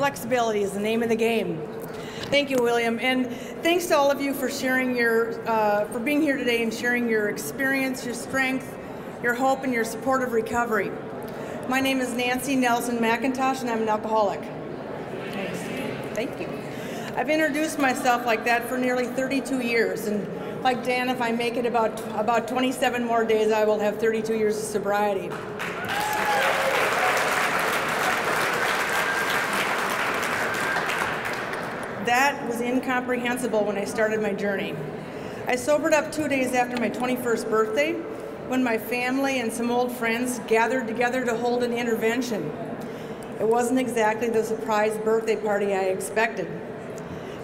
Flexibility is the name of the game. Thank you, William, and thanks to all of you for sharing for being here today and sharing your experience, your strength, your hope, and your support of recovery. My name is Nancy Nelson McIntosh, and I'm an alcoholic. Thanks. Thank you. I've introduced myself like that for nearly 32 years, and like Dan, if I make it about 27 more days, I will have 32 years of sobriety. That was incomprehensible when I started my journey. I sobered up 2 days after my 21st birthday when my family and some old friends gathered together to hold an intervention. It wasn't exactly the surprise birthday party I expected.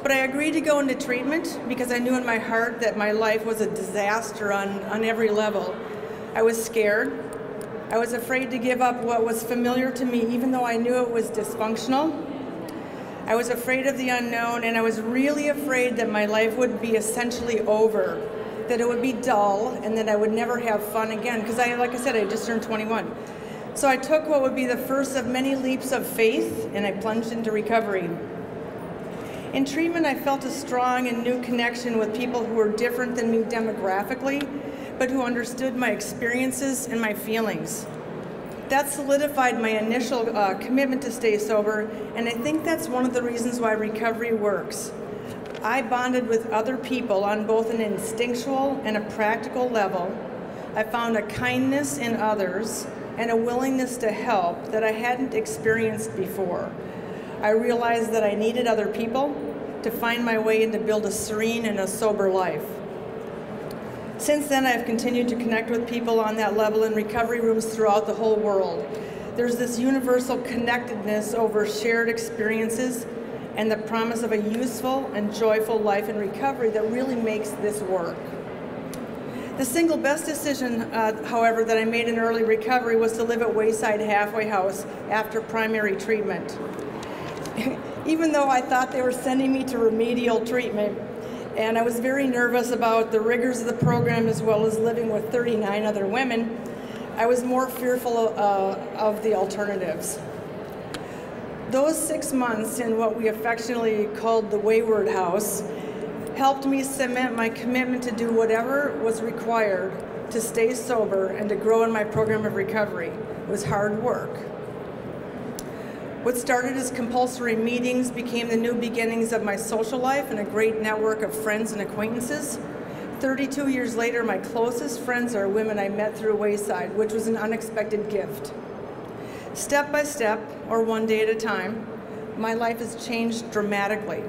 But I agreed to go into treatment because I knew in my heart that my life was a disaster on every level. I was scared. I was afraid to give up what was familiar to me, even though I knew it was dysfunctional. I was afraid of the unknown, and I was really afraid that my life would be essentially over, that it would be dull, and that I would never have fun again, because like I said, I just turned 21. So I took what would be the first of many leaps of faith, and I plunged into recovery. In treatment, I felt a strong and new connection with people who were different than me demographically, but who understood my experiences and my feelings. That solidified my initial commitment to stay sober, and I think that's one of the reasons why recovery works. I bonded with other people on both an instinctual and a practical level. I found a kindness in others and a willingness to help that I hadn't experienced before. I realized that I needed other people to find my way and to build a serene and a sober life. Since then, I've continued to connect with people on that level in recovery rooms throughout the whole world. There's this universal connectedness over shared experiences and the promise of a useful and joyful life in recovery that really makes this work. The single best decision, however, that I made in early recovery was to live at Wayside Halfway House after primary treatment. Even though I thought they were sending me to remedial treatment, and I was very nervous about the rigors of the program as well as living with 39 other women, I was more fearful of the alternatives. Those 6 months in what we affectionately called the Wayward House helped me cement my commitment to do whatever was required to stay sober and to grow in my program of recovery. It was hard work. What started as compulsory meetings became the new beginnings of my social life and a great network of friends and acquaintances. 32 years later, my closest friends are women I met through Wayside, which was an unexpected gift. Step by step, or one day at a time, my life has changed dramatically.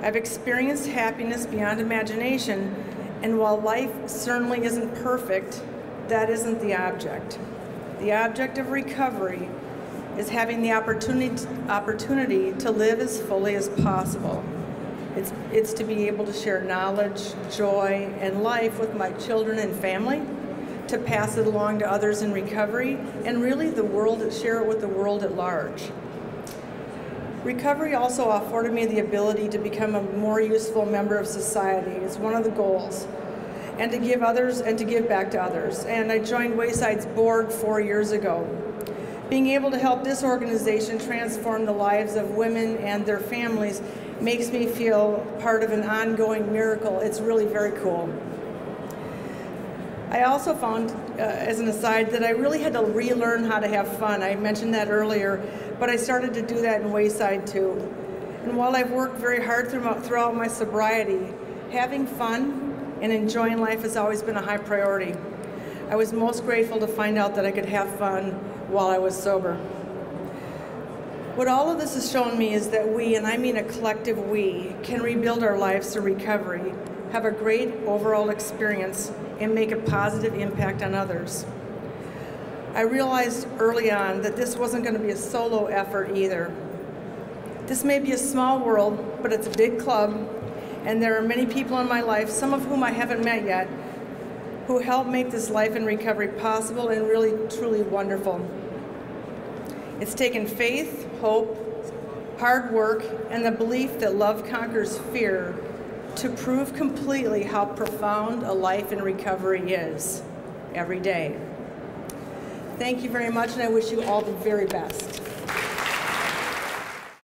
I've experienced happiness beyond imagination, and while life certainly isn't perfect, that isn't the object. The object of recovery is having the opportunity to live as fully as possible. It's to be able to share knowledge, joy, and life with my children and family, to pass it along to others in recovery, and really share it with the world at large. Recovery also afforded me the ability to become a more useful member of society. It's one of the goals, and to give others and to give back to others. And I joined Wayside's board 4 years ago. Being able to help this organization transform the lives of women and their families makes me feel part of an ongoing miracle. It's really very cool. I also found, as an aside, that I really had to relearn how to have fun. I mentioned that earlier, but I started to do that in Wayside too. And while I've worked very hard throughout my sobriety, having fun and enjoying life has always been a high priority. I was most grateful to find out that I could have fun while I was sober. What all of this has shown me is that we, and I mean a collective we, can rebuild our lives through recovery, have a great overall experience, and make a positive impact on others. I realized early on that this wasn't going to be a solo effort either. This may be a small world, but it's a big club, and there are many people in my life, some of whom I haven't met yet, who help make this life in recovery possible and really, truly wonderful. It's taken faith, hope, hard work, and the belief that love conquers fear to prove completely how profound a life in recovery is every day. Thank you very much, and I wish you all the very best.